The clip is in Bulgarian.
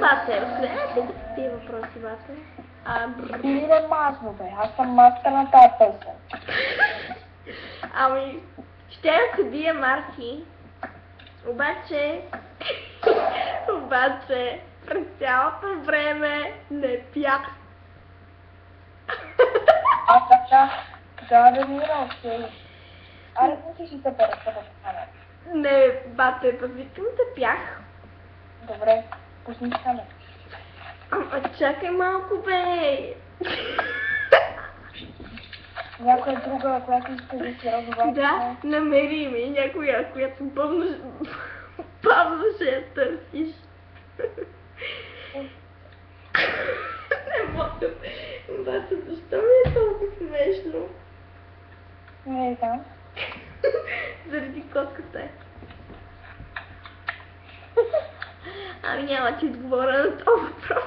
бате? Откъде не питате тия въпроси, бате? Или не масно, бе. Аз съм маска на тази песен. Ами, ще да се бия Марки. Обаче, през цялото време не пях. Да, Мира, окей. Аре, пусти си се переса да стане. Не, бате, викам да пях. Добре, пусни си стане. Ама чакай малко, бе. Някоя друга, която иска да си разговаря. Да, намери ми някоя, която бавно ще я търсиш. Не мога. Бате, защо ми е толкова смешно? Не знам. Заради котката е. Ами няма ти отговоря на този въпрос.